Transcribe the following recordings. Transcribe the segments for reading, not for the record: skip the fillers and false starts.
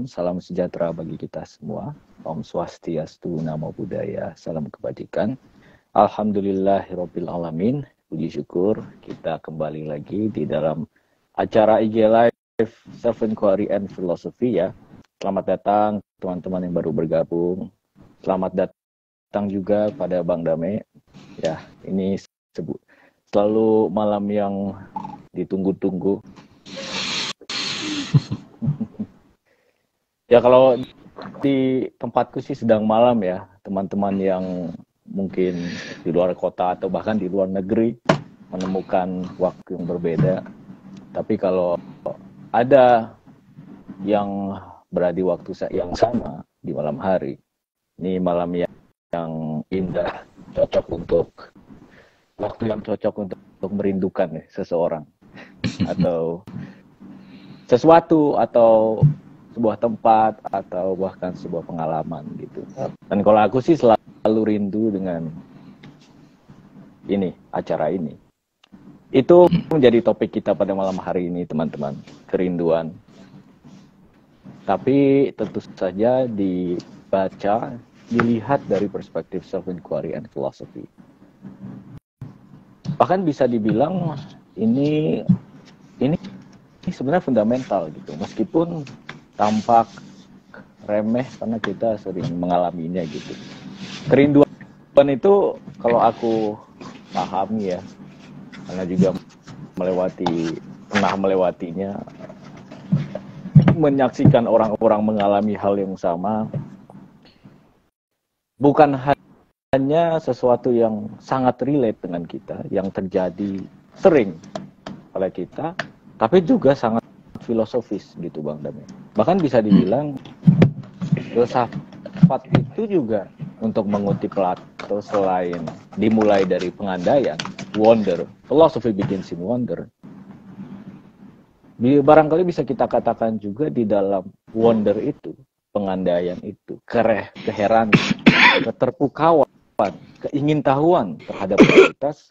salam sejahtera bagi kita semua. Om Swastiastu, Namo Buddhaya, salam kebajikan. Alhamdulillahirabbil alamin. Puji syukur kita kembali lagi di dalam acara IG Live Self Inquiry and Philosophy ya. Selamat datang teman-teman yang baru bergabung. Selamat datang juga pada Bang Dame. Ya, ini selalu malam yang ditunggu-tunggu. Ya kalau di tempatku sih sedang malam ya, teman-teman yang mungkin di luar kota atau bahkan di luar negeri menemukan waktu yang berbeda. Tapi kalau ada yang berada di waktu yang sama di malam hari, ini malam yang indah, cocok untuk waktu yang cocok untuk merindukan seseorang atau sesuatu atau sebuah tempat atau bahkan sebuah pengalaman gitu. Dan kalau aku sih selalu rindu dengan ini, acara ini. Itu menjadi topik kita pada malam hari ini, teman-teman. Kerinduan. Tapi tentu saja dibaca, dilihat dari perspektif self-inquiry and philosophy. Bahkan bisa dibilang ini sebenarnya fundamental gitu. Meskipun tampak remeh karena kita sering mengalaminya gitu. Kerinduan itu kalau aku pahami ya, karena juga pernah melewatinya, menyaksikan orang-orang mengalami hal yang sama, bukan hanya sesuatu yang sangat relate dengan kita, yang terjadi sering pada kita, tapi juga sangat filosofis gitu Bang Dame. Bahkan bisa dibilang filsafat itu juga, untuk mengutip Plato, selain dimulai dari pengandaian, wonder, philosophy begins in wonder. Barangkali bisa kita katakan juga di dalam wonder itu, pengandaian itu, keheranan, keterpukauan, keingintahuan terhadap realitas,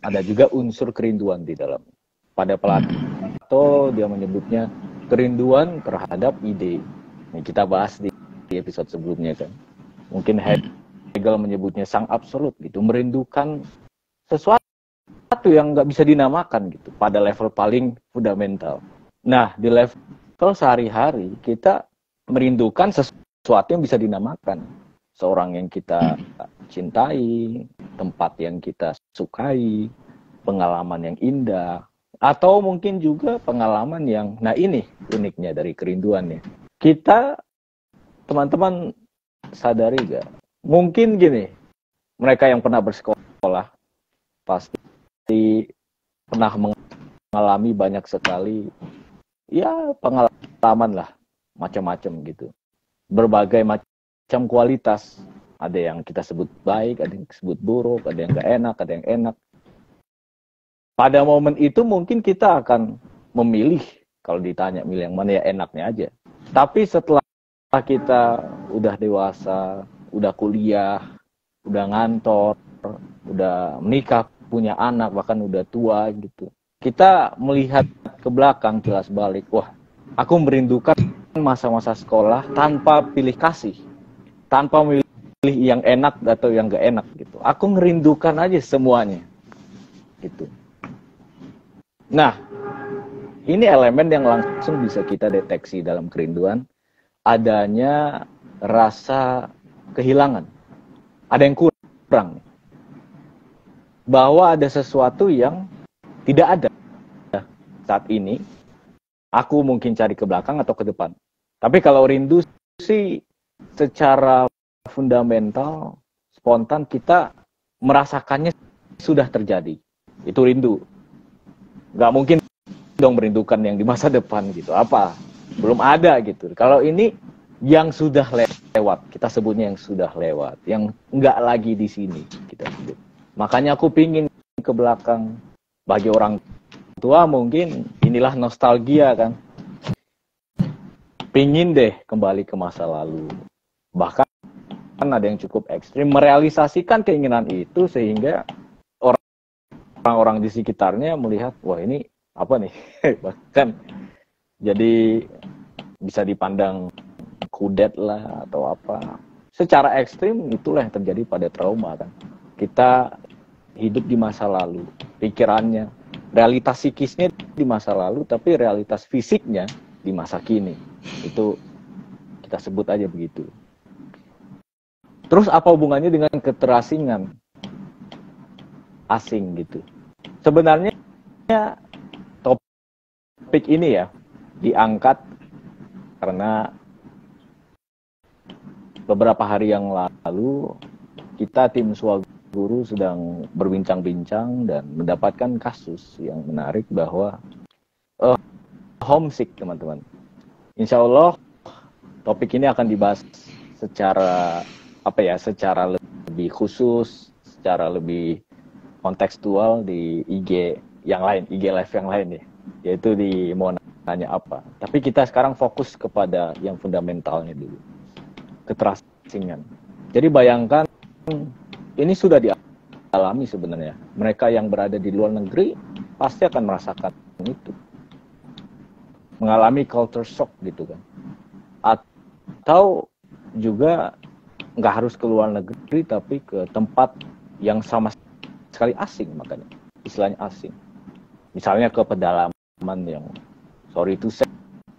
ada juga unsur kerinduan di dalam. Pada Plato dia menyebutnya kerinduan terhadap ide. Ini kita bahas di episode sebelumnya kan. Mungkin Hegel menyebutnya sang absolut gitu, merindukan sesuatu yang nggak bisa dinamakan gitu, pada level paling fundamental. Nah, di level sehari-hari kita merindukan sesuatu yang bisa dinamakan. Seorang yang kita cintai, tempat yang kita sukai, pengalaman yang indah, atau mungkin juga pengalaman yang, nah ini uniknya dari kerinduan ya. Kita, teman-teman sadari gak? Mungkin gini, mereka yang pernah bersekolah pasti pernah mengalami banyak sekali ya pengalaman lah, macam-macam gitu. Berbagai macam kualitas. Ada yang kita sebut baik, ada yang sebut buruk, ada yang gak enak, ada yang enak. Pada momen itu mungkin kita akan memilih, kalau ditanya milih yang mana ya enaknya aja. Tapi setelah kita udah dewasa, udah kuliah, udah ngantor, udah menikah, punya anak, bahkan udah tua gitu, kita melihat ke belakang, jelas balik, wah, aku merindukan masa-masa sekolah tanpa pilih kasih, tanpa memilih yang enak atau yang gak enak gitu. Aku merindukan aja semuanya gitu. Nah, ini elemen yang langsung bisa kita deteksi dalam kerinduan, adanya rasa kehilangan, ada yang kurang, bahwa ada sesuatu yang tidak ada saat ini. Aku mungkin cari ke belakang atau ke depan, tapi kalau rindu sih secara fundamental, spontan kita merasakannya sudah terjadi. Itu rindu. Gak mungkin dong merindukan yang di masa depan gitu, apa belum ada gitu. Kalau ini yang sudah lewat, kita sebutnya yang sudah lewat, yang nggak lagi di sini kita sebut. Makanya aku pingin ke belakang. Bagi orang tua mungkin inilah nostalgia kan, pingin deh kembali ke masa lalu. Bahkan ada yang cukup ekstrim merealisasikan keinginan itu, sehingga orang-orang di sekitarnya melihat, wah ini apa nih, bahkan jadi bisa dipandang kudet lah atau apa. Secara ekstrim itulah yang terjadi pada trauma kan. Kita hidup di masa lalu, pikirannya, realitas psikisnya di masa lalu, tapi realitas fisiknya di masa kini. Itu kita sebut aja begitu. Terus apa hubungannya dengan keterasingan? Asing gitu. Sebenarnya topik ini ya diangkat karena beberapa hari yang lalu kita tim Swaguru sedang berbincang-bincang dan mendapatkan kasus yang menarik bahwa homesick teman-teman. Insya Allah topik ini akan dibahas secara secara lebih khusus, secara lebih kontekstual di IG yang lain, IG live yang lain ya, yaitu di mau nanya apa. Tapi kita sekarang fokus kepada yang fundamentalnya dulu, keterasingan. Jadi bayangkan ini sudah dialami sebenarnya. Mereka yang berada di luar negeri pasti akan merasakan itu, mengalami culture shock gitu kan. Atau juga nggak harus ke luar negeri tapi ke tempat yang sama sekali asing, makanya istilahnya asing. Misalnya ke pedalaman yang sorry to say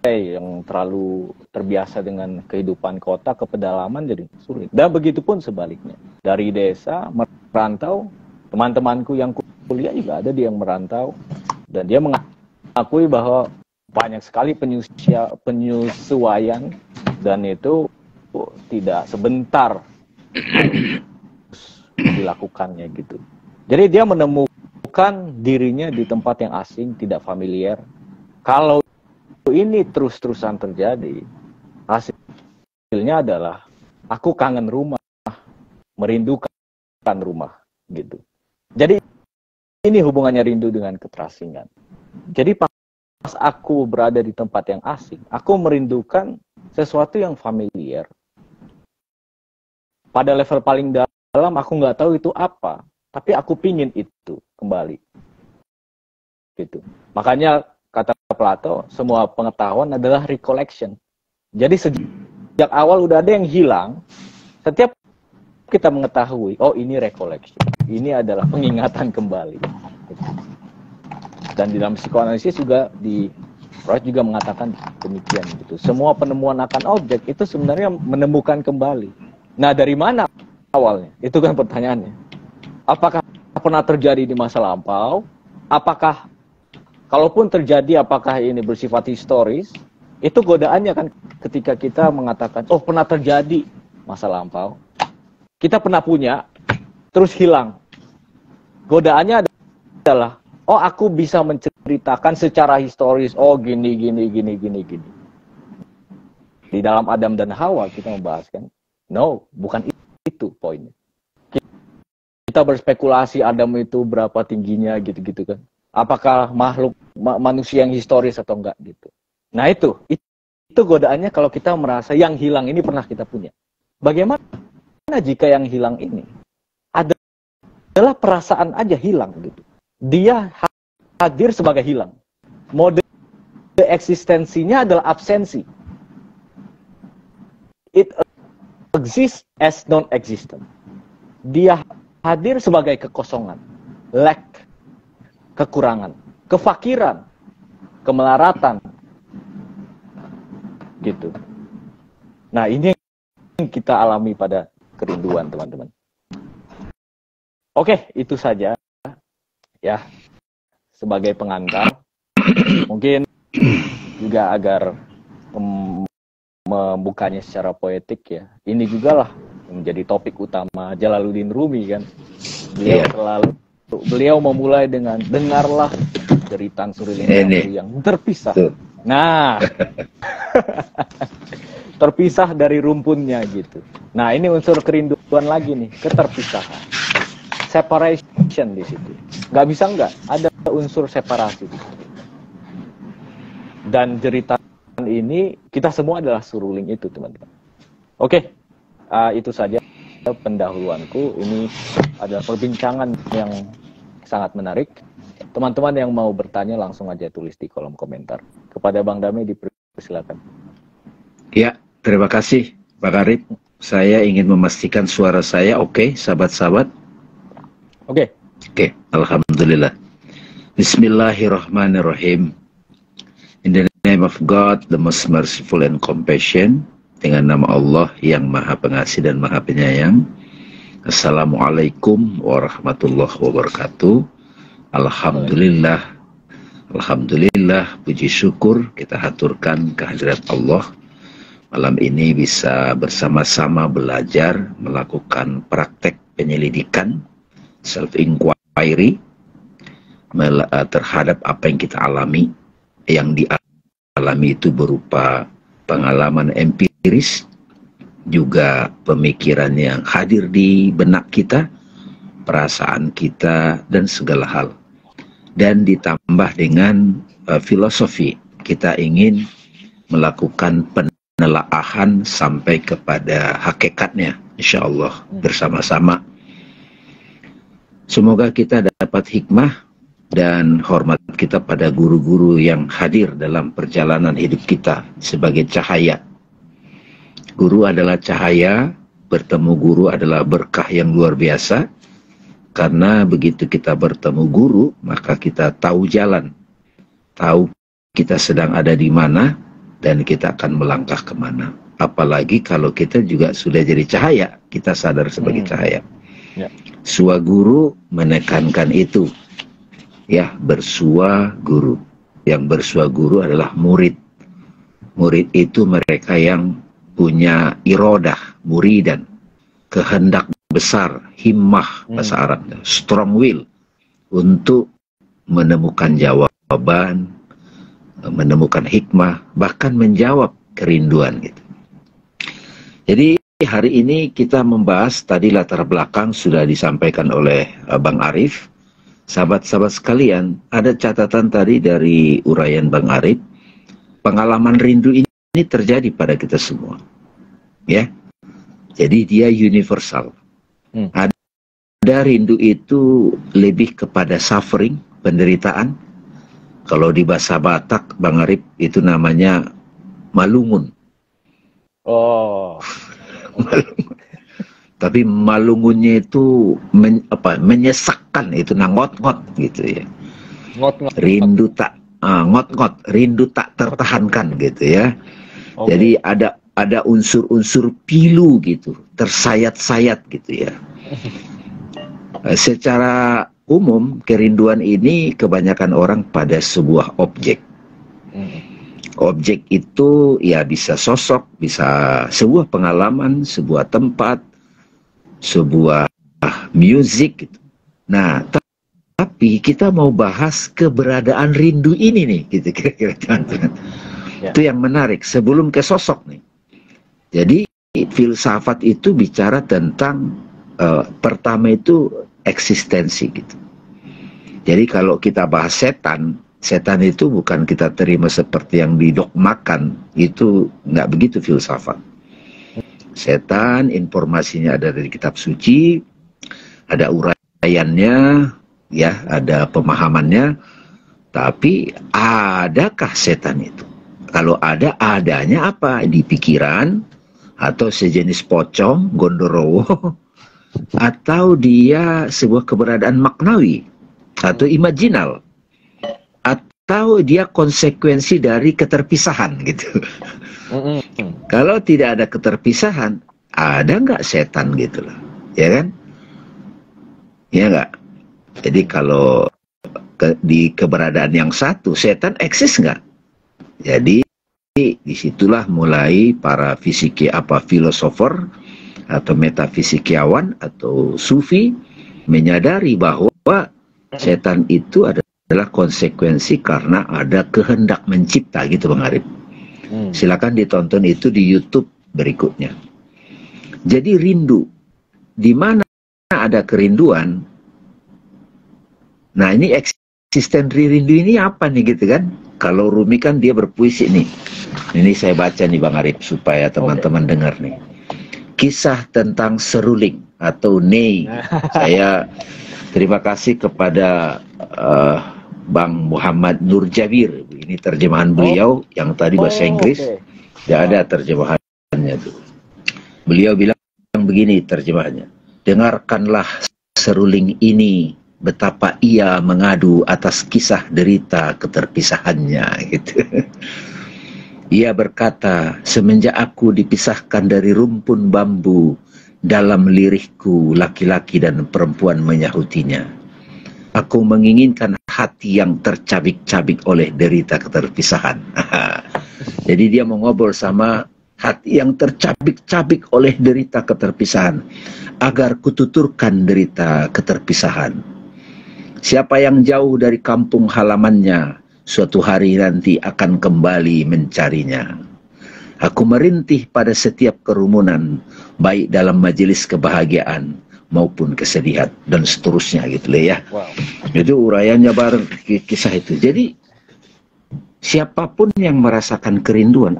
yang terlalu terbiasa dengan kehidupan kota, ke pedalaman jadi sulit. Dan begitu pun sebaliknya. Dari desa merantau, teman-temanku yang kuliah juga ada yang merantau dan dia mengakui bahwa banyak sekali penyesuaian dan itu tidak sebentar dilakukannya gitu. Jadi dia menemukan dirinya di tempat yang asing, tidak familiar. Kalau ini terus-terusan terjadi, hasilnya adalah aku kangen rumah, merindukan rumah gitu. Jadi ini hubungannya rindu dengan keterasingan. Jadi pas aku berada di tempat yang asing, aku merindukan sesuatu yang familiar. Pada level paling dalam aku nggak tahu itu apa, tapi aku pingin itu kembali. Gitu. Makanya kata Plato, semua pengetahuan adalah recollection. Jadi sejak awal udah ada yang hilang, setiap kita mengetahui, oh ini recollection, ini adalah pengingatan kembali. Gitu. Dan di dalam psikoanalisis juga Freud juga mengatakan demikian gitu. Semua penemuan akan objek itu sebenarnya menemukan kembali. Nah, dari mana awalnya? Itu kan pertanyaannya. Apakah pernah terjadi di masa lampau? Apakah kalaupun terjadi, apakah ini bersifat historis? Itu godaannya kan ketika kita mengatakan, oh pernah terjadi masa lampau. Kita pernah punya, terus hilang. Godaannya adalah, oh aku bisa menceritakan secara historis, oh gini. Di dalam Adam dan Hawa kita membahaskan, no, bukan itu poinnya. Kita berspekulasi Adam itu berapa tingginya gitu-gitu kan. Apakah makhluk manusia yang historis atau enggak gitu. Nah itu godaannya kalau kita merasa yang hilang ini pernah kita punya. Bagaimana jika yang hilang ini adalah perasaan aja hilang gitu. Dia hadir sebagai hilang. Mode eksistensinya adalah absensi. It exists as non-existent. Dia hadir sebagai kekosongan, lack, kekurangan, kefakiran, kemelaratan, gitu. Nah ini yang kita alami pada kerinduan teman-teman. Oke, itu saja ya sebagai pengantar. Mungkin juga agar membukanya secara poetik ya. Ini juga lah menjadi topik utama Jalaluddin Rumi kan. Beliau memulai dengan dengarlah deritan Surilindaku yang terpisah. Nah, terpisah dari rumpunnya gitu. Nah ini unsur kerinduan lagi nih, keterpisahan, separation di situ. Nggak bisa nggak ada unsur separasi di situ. Dan jeritan ini kita semua adalah suruling itu teman-teman. Oke, itu saja pendahuluanku. Ini adalah perbincangan yang sangat menarik. Teman-teman yang mau bertanya langsung aja tulis di kolom komentar. Kepada Bang Dame dipersilakan. Ya, terima kasih Pak Arif. Saya ingin memastikan suara saya oke, sahabat-sahabat. Oke. Oke, Alhamdulillah. Bismillahirrahmanirrahim. In the name of God, the most merciful and compassion. Dengan nama Allah yang maha pengasih dan maha penyayang. Assalamualaikum warahmatullahi wabarakatuh. Alhamdulillah. Alhamdulillah, puji syukur kita haturkan kehadirat Allah. Malam ini bisa bersama-sama belajar, melakukan praktek penyelidikan, self-inquiry, terhadap apa yang kita alami. Yang dialami itu berupa pengalaman empiris, juga pemikiran yang hadir di benak kita, perasaan kita, dan segala hal. Dan ditambah dengan filosofi, kita ingin melakukan penelaahan sampai kepada hakikatnya, insya Allah bersama-sama. Semoga kita dapat hikmah dan hormat kita pada guru-guru yang hadir dalam perjalanan hidup kita sebagai cahaya. Guru adalah cahaya, bertemu guru adalah berkah yang luar biasa, karena begitu kita bertemu guru, maka kita tahu jalan, tahu kita sedang ada di mana, dan kita akan melangkah kemana. Apalagi kalau kita juga sudah jadi cahaya, kita sadar sebagai cahaya. Ya. Sua guru menekankan itu, ya, bersua guru. Yang bersua guru adalah murid. Murid itu mereka yang punya irodah, muridan, kehendak besar, himmah bahasa Arabnya, strong will untuk menemukan jawaban, menemukan hikmah, bahkan menjawab kerinduan gitu. Jadi hari ini kita membahas, tadi latar belakang sudah disampaikan oleh Bang Arif. Sahabat-sahabat sekalian, ada catatan tadi dari uraian Bang Arif. Pengalaman rindu ini terjadi pada kita semua, ya. Jadi dia universal. Ada rindu itu lebih kepada suffering, penderitaan. Kalau di bahasa Batak, Bang Arif, itu namanya malungun. Oh. Tapi malungunnya itu menyesakkan, itu ngot-ngot gitu ya. Ngot-ngot. Rindu tak ngot-ngot, rindu tak tertahankan gitu ya. Okay. Jadi ada unsur-unsur pilu gitu, tersayat-sayat gitu ya. Secara umum kerinduan ini kebanyakan orang pada sebuah objek. Objek itu ya bisa sosok, bisa sebuah pengalaman, sebuah tempat, sebuah musik gitu. Nah, tapi kita mau bahas keberadaan rindu ini nih, gitu kira-kira teman-teman. Ya. Itu yang menarik sebelum ke sosok nih. Jadi filsafat itu bicara tentang pertama itu eksistensi gitu. Jadi kalau kita bahas setan, setan itu bukan kita terima seperti yang didogmakan, itu nggak begitu filsafat. Setan informasinya ada dari kitab suci, ada uraiannya, ya, ada pemahamannya. Tapi adakah setan itu? Kalau ada, adanya apa? Di pikiran, atau sejenis pocong, gondorowo, atau dia sebuah keberadaan maknawi atau imajinal, atau dia konsekuensi dari keterpisahan gitu. Kalau tidak ada keterpisahan, ada nggak setan gitu loh, ya kan? Ya nggak? Jadi kalau di keberadaan yang satu, setan eksis nggak? Jadi disitulah mulai para filosofer atau metafisikiawan atau sufi menyadari bahwa setan itu adalah konsekuensi karena ada kehendak mencipta gitu Bang Arif. Silakan ditonton itu di YouTube berikutnya. Jadi rindu, di mana ada kerinduan, nah ini eksistensi rindu ini apa nih gitu kan? Kalau Rumi kan dia berpuisi nih. Ini saya baca nih Bang Arif supaya teman-teman dengar nih. Kisah tentang seruling atau Nei. Saya terima kasih kepada Bang Muhammad Nur Jabir. Ini terjemahan beliau yang tadi bahasa Inggris. Tidak ada terjemahannya tuh. Beliau bilang begini terjemahannya. Dengarkanlah seruling ini, betapa ia mengadu atas kisah derita keterpisahannya gitu. Ia berkata, semenjak aku dipisahkan dari rumpun bambu, dalam lirihku laki-laki dan perempuan menyahutinya. Aku menginginkan hati yang tercabik-cabik oleh derita keterpisahan. Jadi dia mau ngobrol sama hati yang tercabik-cabik oleh derita keterpisahan, agar kututurkan derita keterpisahan. Siapa yang jauh dari kampung halamannya, suatu hari nanti akan kembali mencarinya. Aku merintih pada setiap kerumunan, baik dalam majelis kebahagiaan maupun kesedihan, dan seterusnya gitu ya. Wow. Itu uraiannya bareng kisah itu. Jadi siapapun yang merasakan kerinduan,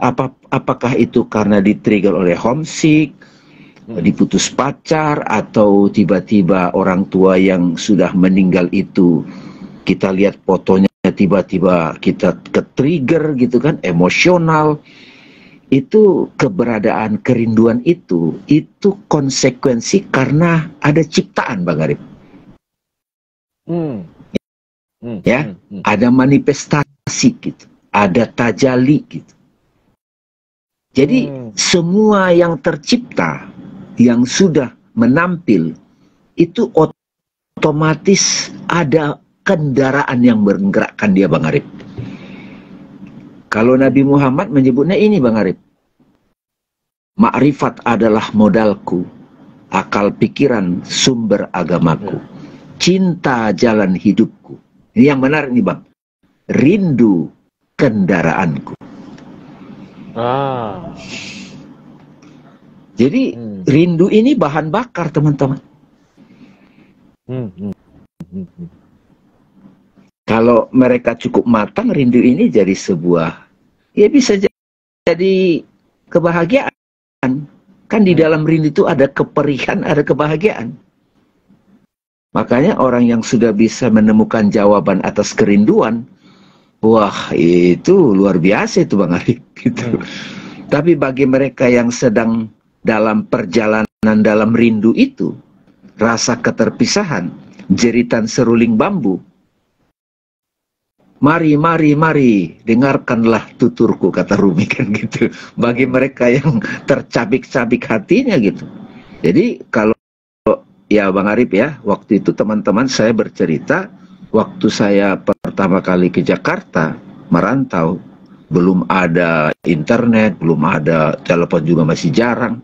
apakah itu karena di-trigger oleh homesick, diputus pacar, atau tiba-tiba orang tua yang sudah meninggal itu, kita lihat fotonya tiba-tiba kita ke-trigger gitu kan, emosional. Itu keberadaan kerinduan itu konsekuensi karena ada ciptaan, Bang Arif. Ada manifestasi gitu, ada tajali gitu. Jadi semua yang tercipta, yang sudah menampil, itu otomatis ada kendaraan yang menggerakkan dia, Bang Arif. Kalau Nabi Muhammad menyebutnya ini, Bang Arif. Makrifat adalah modalku, akal pikiran sumber agamaku, cinta jalan hidupku. Ini yang benar nih, Bang. Rindu kendaraanku. Jadi rindu ini bahan bakar, teman-teman. Kalau mereka cukup matang, rindu ini jadi sebuah, ya bisa jadi kebahagiaan. Kan di dalam rindu itu ada keperihan, ada kebahagiaan. Makanya orang yang sudah bisa menemukan jawaban atas kerinduan, wah itu luar biasa itu, Bang Arif gitu. Tapi bagi mereka yang sedang dalam perjalanan dalam rindu itu, rasa keterpisahan, jeritan seruling bambu, mari, dengarkanlah tuturku, kata Rumi kan gitu. Bagi mereka yang tercabik-cabik hatinya gitu. Jadi kalau, ya Bang Arif ya, waktu itu teman-teman saya bercerita, waktu saya pertama kali ke Jakarta, merantau, belum ada internet, belum ada telepon juga masih jarang.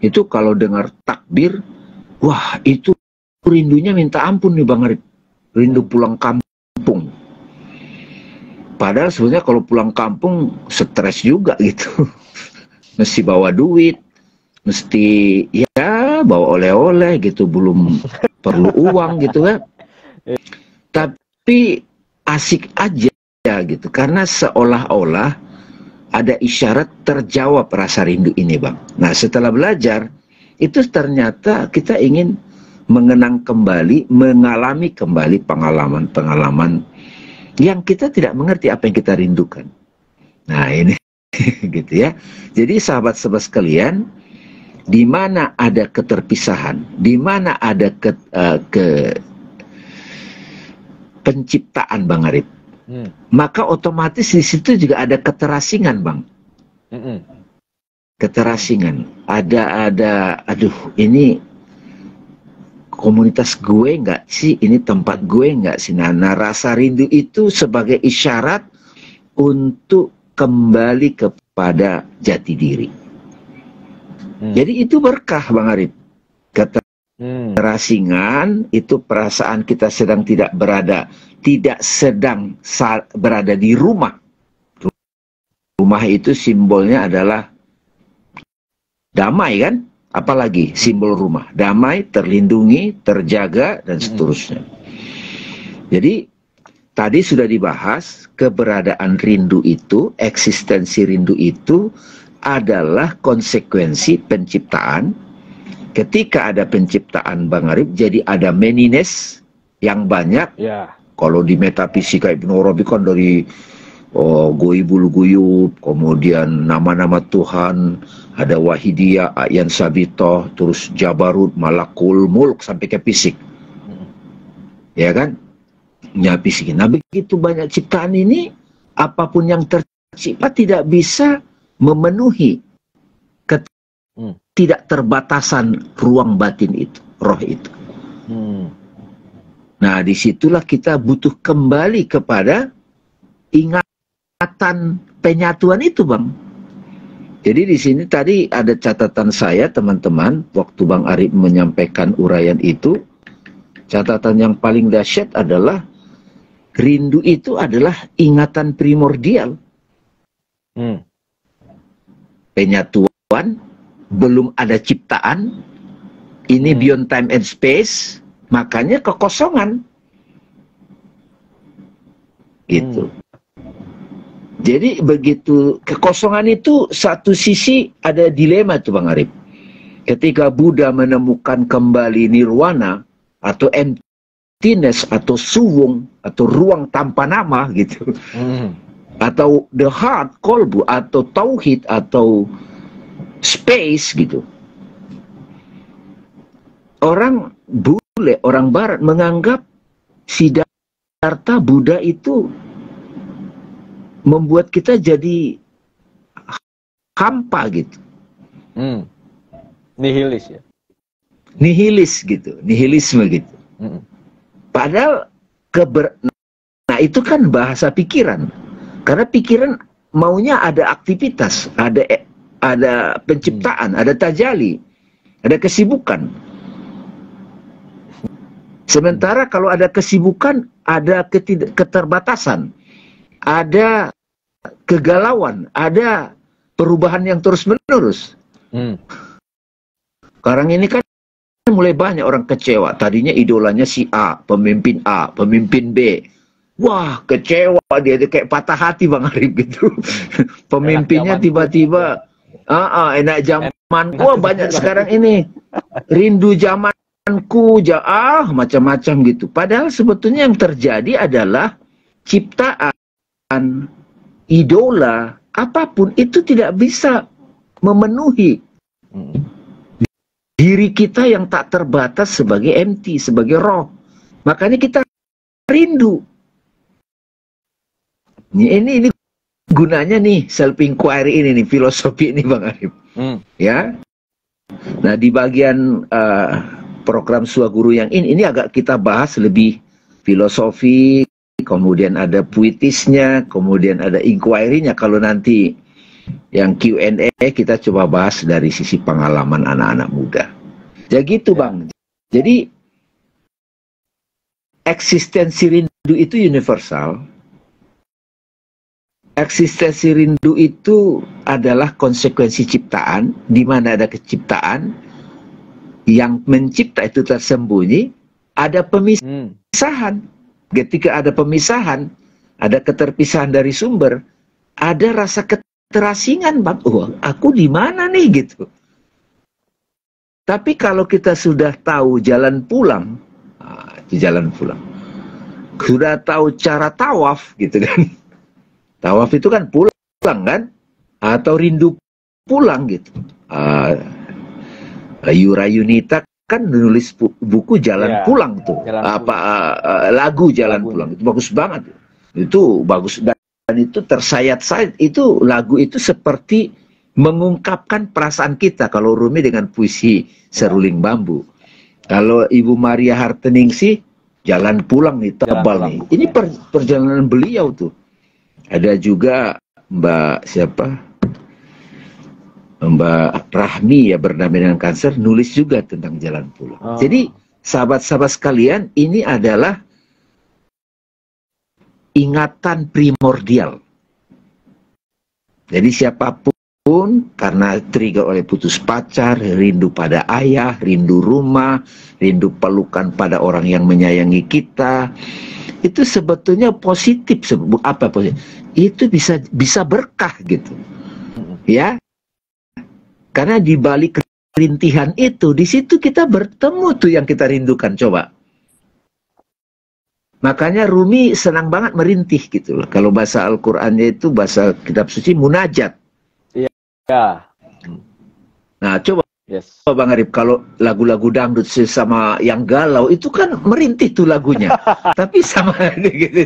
Itu kalau dengar takbir, wah itu rindunya minta ampun nih Bang Arif. Rindu pulang kampung. Padahal sebenarnya kalau pulang kampung stres juga gitu. Mesti bawa duit, mesti ya bawa oleh-oleh gitu, belum perlu uang gitu kan. Tapi asik aja gitu, karena seolah-olah ada isyarat terjawab rasa rindu ini, Bang. Nah setelah belajar, itu ternyata kita ingin mengenang kembali, mengalami kembali pengalaman-pengalaman yang kita tidak mengerti apa yang kita rindukan. Nah ini gitu ya. Jadi sahabat-sahabat sekalian, di mana ada keterpisahan, di mana ada penciptaan, Bang Arif, maka otomatis di situ juga ada keterasingan, Bang. Keterasingan. Ada, aduh ini komunitas gue nggak sih, ini tempat gue nggak sih. Nah, rasa rindu itu sebagai isyarat untuk kembali kepada jati diri. Jadi itu berkah, Bang Arif. Keterasingan itu perasaan kita sedang tidak sedang berada di rumah. Rumah itu simbolnya adalah damai kan? Apalagi simbol rumah, damai, terlindungi, terjaga, dan seterusnya. Jadi tadi sudah dibahas, keberadaan rindu itu, eksistensi rindu itu adalah konsekuensi penciptaan. Ketika ada penciptaan, Bang Arif, jadi ada manyness yang banyak. Kalau di metafisika Ibnu Arabi kan dari oh, Goibul Guyub, kemudian nama-nama Tuhan, ada Wahidiyah, A'yan Sabitoh, terus Jabarut, Malakul Mulk, sampai ke fisik. Ya kan? Ya fisik. Nah, begitu banyak ciptaan ini, apapun yang tercipta tidak bisa memenuhi tidak terbatasan ruang batin itu, roh itu. Nah, disitulah kita butuh kembali kepada ingatan penyatuan itu, Bang. Jadi di sini tadi ada catatan saya, teman-teman, waktu Bang Arif menyampaikan uraian itu, catatan yang paling dahsyat adalah rindu itu adalah ingatan primordial. Penyatuan, belum ada ciptaan, ini beyond time and space, makanya kekosongan. Gitu. Jadi begitu kekosongan itu, satu sisi ada dilema tuh Bang Arif. Ketika Buddha menemukan kembali nirwana atau emptiness atau suwung atau ruang tanpa nama gitu. Atau the heart, kolbu, atau tauhid, atau space gitu. Orang bule, orang barat menganggap Siddhartha Buddha itu membuat kita jadi hampa gitu. Nihilis ya. Nihilis gitu, nihilisme gitu. Padahal nah itu kan bahasa pikiran. Karena pikiran maunya ada aktivitas, ada penciptaan, ada tajali, ada kesibukan. Sementara kalau ada kesibukan, ada keterbatasan, ada kegalauan, ada perubahan yang terus-menerus. Sekarang ini kan mulai banyak orang kecewa. Tadinya idolanya si A, pemimpin B. Wah, kecewa dia kayak patah hati Bang Arif gitu. Pemimpinnya tiba-tiba enak zamanku, banyak sekarang ini. Rindu zamanku, macam-macam gitu. Padahal sebetulnya yang terjadi adalah ciptaan, idola, apapun itu tidak bisa memenuhi diri kita yang tak terbatas sebagai empty, sebagai roh. Makanya kita rindu. Ini gunanya nih self inquiry ini nih, filosofi ini Bang Arif. Ya. Nah, di bagian program Suaguru yang ini agak kita bahas lebih filosofi, kemudian ada puitisnya, kemudian ada inquiry-nya. Kalau nanti yang Q&A kita coba bahas dari sisi pengalaman anak-anak muda. Ya gitu Bang. Jadi eksistensi rindu itu universal. Eksistensi rindu itu adalah konsekuensi ciptaan, di mana ada keciptaan, yang mencipta itu tersembunyi, ada pemisahan. Ketika ada pemisahan, ada keterpisahan dari sumber, ada rasa keterasingan, Bang. Aku di mana nih gitu. Tapi kalau kita sudah tahu jalan pulang, itu jalan pulang. Sudah tahu cara tawaf gitu kan. Tawaf itu kan pulang kan, atau rindu pulang gitu. Yura Yunita kan nulis buku Jalan Pulang tuh, lagu Jalan Pulang itu bagus banget. Itu bagus dan itu tersayat-sayat. Itu lagu itu seperti mengungkapkan perasaan kita. Kalau Rumi dengan puisi Seruling Bambu. Kalau Ibu Maria Harteningsih Jalan Pulang nih, tebal nih. Ini perjalanan beliau tuh. Ada juga Mbak Rahmi ya, Berdamai dengan Kanker, nulis juga tentang jalan pulang. Jadi sahabat-sahabat sekalian, ini adalah ingatan primordial. Jadi siapapun karena trigger oleh putus pacar, rindu pada ayah, rindu rumah, rindu pelukan pada orang yang menyayangi kita, itu sebetulnya positif. Apa positif? Itu bisa berkah gitu. Ya. Karena di balik kerintihan itu, di situ kita bertemu tuh yang kita rindukan. Coba. Makanya Rumi senang banget merintih gitu loh. Kalau bahasa Al-Qur'annya itu bahasa kitab suci munajat. Iya. Ya. Nah, coba Yes. Bang Arif, kalau lagu-lagu dangdut sama yang galau itu kan merintih tuh lagunya. Tapi sama gitu.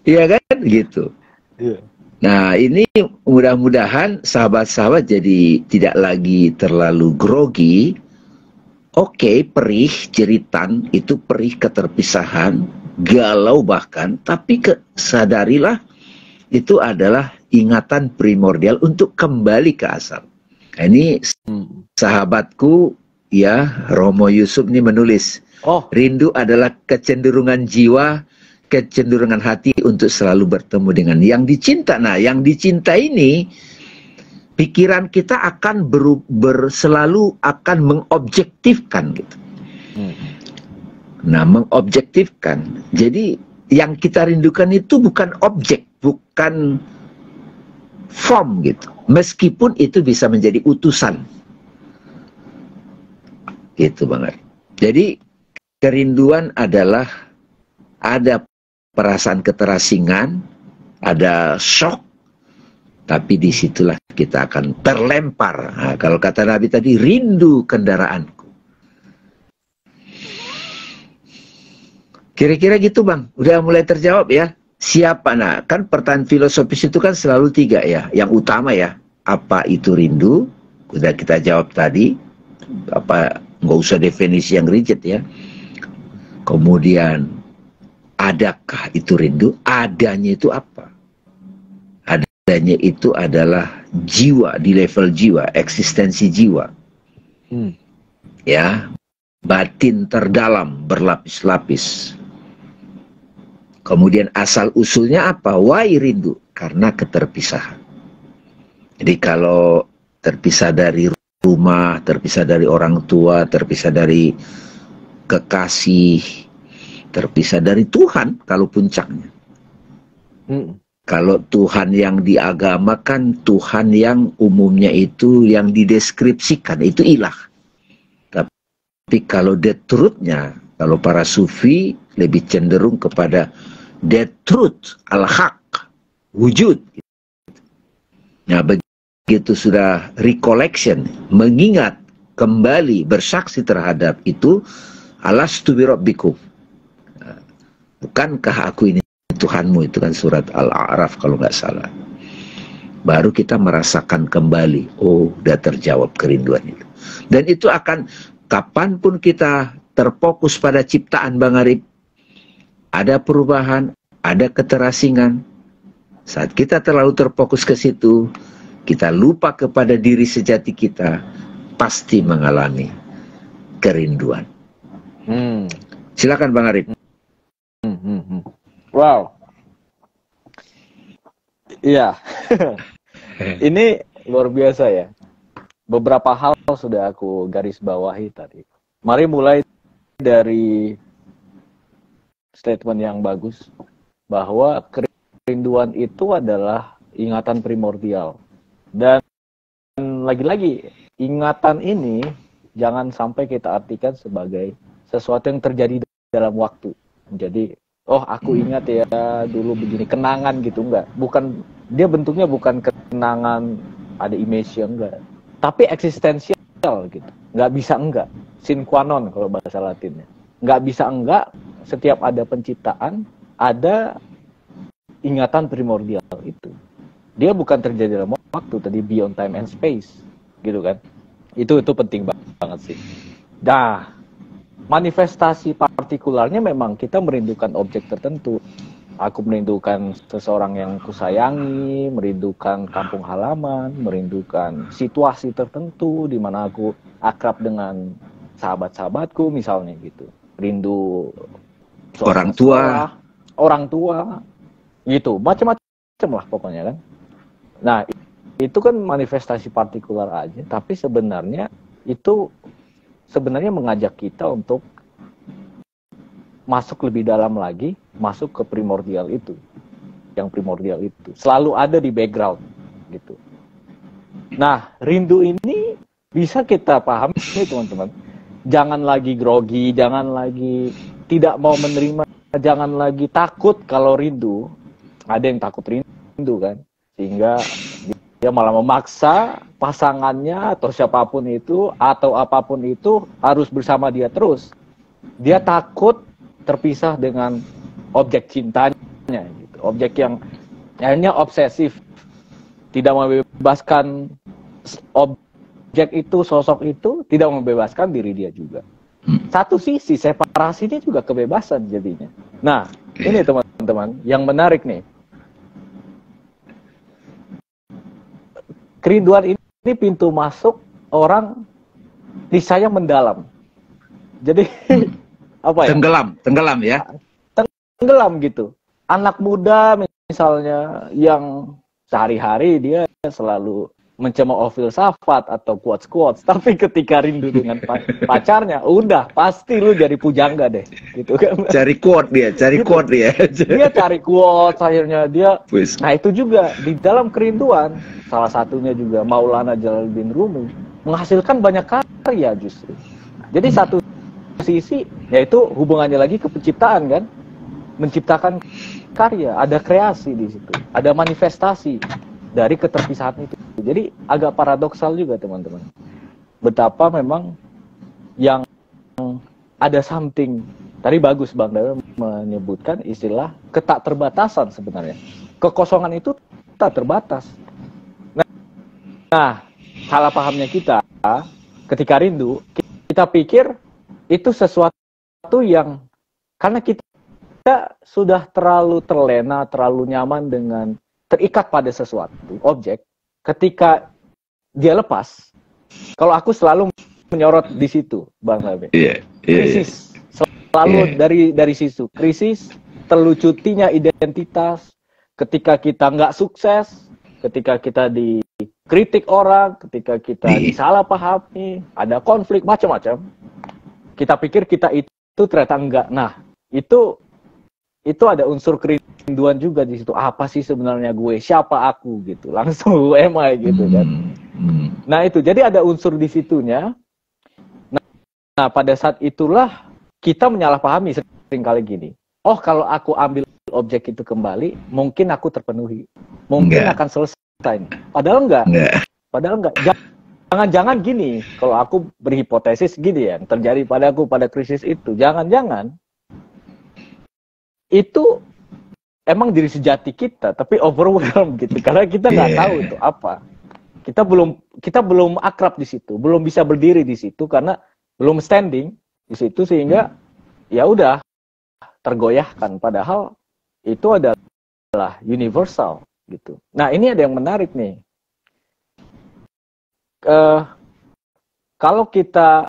Iya kan gitu. Iya. Nah, ini mudah-mudahan sahabat-sahabat jadi tidak lagi terlalu grogi. Oke, perih, jeritan, itu perih keterpisahan, galau bahkan, tapi sadarilah itu adalah ingatan primordial untuk kembali ke asal. Nah, ini sahabatku, ya, Romo Yusuf ini menulis, rindu adalah kecenderungan jiwa, kecenderungan hati untuk selalu bertemu dengan yang dicinta. Nah, yang dicinta ini, pikiran kita akan selalu akan mengobjektifkan gitu. Nah, mengobjektifkan. Jadi yang kita rindukan itu bukan objek, bukan form gitu. Meskipun itu bisa menjadi utusan. Gitu banget. Jadi kerinduan adalah ada perasaan keterasingan, ada shock, tapi disitulah kita akan terlempar. Nah, kalau kata Nabi tadi, rindu kendaraanku. Kira-kira gitu Bang, udah mulai terjawab ya? Siapa? Nah, kan pertanyaan filosofis itu kan selalu 3 ya. Yang utama ya, apa itu rindu? Udah kita jawab tadi. Apa, nggak usah definisi yang rigid ya. Kemudian, adakah itu rindu? Adanya itu apa? Adanya itu adalah jiwa, di level jiwa, eksistensi jiwa. Ya, batin terdalam, berlapis-lapis. Kemudian asal usulnya apa? Why rindu? Karena keterpisahan. Jadi kalau terpisah dari rumah, terpisah dari orang tua, terpisah dari kekasih, terpisah dari Tuhan kalau puncaknya. Kalau Tuhan yang diagamakan, Tuhan yang umumnya itu yang dideskripsikan, itu ilah. Tapi kalau the truth-nya, kalau para sufi lebih cenderung kepada the truth, al-haq, wujud. Nah, begitu sudah recollection, mengingat kembali, bersaksi terhadap itu, alastu bi rabbikum. Bukankah aku ini Tuhanmu, itu kan surat Al-A'raf kalau nggak salah. Baru kita merasakan kembali, oh udah terjawab kerinduan itu. Dan itu akan, kapanpun kita terfokus pada ciptaan Bang Arif, ada perubahan, ada keterasingan. Saat kita terlalu terfokus ke situ, kita lupa kepada diri sejati kita, pasti mengalami kerinduan. Silakan Bang Arif. Wow. Iya. Ini luar biasa ya. Beberapa hal sudah aku garis bawahi tadi. Mari mulai dari statement yang bagus bahwa kerinduan itu adalah ingatan primordial. Dan lagi-lagi ingatan ini jangan sampai kita artikan sebagai sesuatu yang terjadi dalam waktu. Jadi oh aku ingat ya dulu begini, kenangan gitu, enggak. Bukan, dia bentuknya bukan kenangan ada image enggak, tapi eksistensial gitu. Enggak bisa enggak, sine qua non kalau bahasa Latinnya. Enggak bisa enggak, setiap ada penciptaan ada ingatan primordial itu. Dia bukan terjadi dalam waktu, tadi beyond time and space gitu kan. Itu penting banget sih. Nah, manifestasi partikularnya memang kita merindukan objek tertentu. Aku merindukan seseorang yang kusayangi, merindukan kampung halaman, merindukan situasi tertentu di mana aku akrab dengan sahabat-sahabatku misalnya gitu. Rindu orang tua, gitu. Macam-macam lah pokoknya kan. Nah, itu kan manifestasi partikular aja, tapi sebenarnya itu mengajak kita untuk masuk lebih dalam lagi, masuk ke primordial itu. Yang primordial itu selalu ada di background gitu. Nah, rindu ini bisa kita pahami teman-teman. Jangan lagi grogi, jangan lagi tidak mau menerima, jangan lagi takut kalau rindu. Ada yang takut rindu kan, sehingga dia malah memaksa pasangannya atau siapapun itu atau apapun itu harus bersama dia terus. Dia takut terpisah dengan objek cintanya, gitu. Objek yang akhirnya obsesif, tidak membebaskan objek itu, sosok itu, tidak membebaskan diri dia juga. Satu sisi separasi ini juga kebebasan jadinya. Nah, ini teman-teman yang menarik nih. Kerinduan ini pintu masuk orang niscaya mendalam. Jadi apa ya? Tenggelam ya. Tenggelam gitu. Anak muda misalnya yang sehari-hari dia selalu mencemooh filsafat atau quotes-quotes, tapi ketika rindu dengan pacarnya, udah pasti lu jadi pujangga deh, gitu kan? Cari quote dia. Dia cari quotes, akhirnya dia. Nah itu juga di dalam kerinduan, salah satunya juga Maulana Jalaluddin Rumi menghasilkan banyak karya justru. Jadi satu sisi yaitu hubungannya lagi ke penciptaan kan, menciptakan karya, ada kreasi di situ, ada manifestasi dari keterpisahan itu. Jadi agak paradoksal juga teman-teman. Betapa memang yang ada something. Tadi bagus Bang Dawe menyebutkan istilah ketakterbatasan sebenarnya. Kekosongan itu tak terbatas. Nah, salah pahamnya kita ketika rindu, kita pikir itu sesuatu yang karena kita sudah terlalu terlena, terlalu nyaman dengan terikat pada sesuatu, objek. Ketika dia lepas, kalau aku selalu menyorot di situ, Bang Nabe. Krisis selalu dari situ. Krisis, terlucutinya identitas. Ketika kita nggak sukses, ketika kita dikritik orang, ketika kita disalahpahami, ada konflik macam-macam. Kita pikir kita itu ternyata enggak. Nah, itu ada unsur kerinduan juga di situ. Apa sih sebenarnya gue? Siapa aku gitu? Langsung who am I gitu kan. Nah, itu. Jadi ada unsur di situnya. Nah, pada saat itulah kita menyalahpahami seringkali gini. Oh, kalau aku ambil objek itu kembali, mungkin aku terpenuhi. Mungkin akan selesai. Padahal enggak. Padahal enggak. Jangan-jangan gini, kalau aku berhipotesis gini ya, yang terjadi padaku pada krisis itu. Jangan-jangan itu emang diri sejati kita, tapi overwhelmed gitu, karena kita nggak tahu itu apa. Kita belum akrab di situ, belum bisa berdiri di situ karena belum standing di situ, sehingga ya udah tergoyahkan. Padahal itu adalah universal gitu. Nah ini ada yang menarik nih. Kalau kita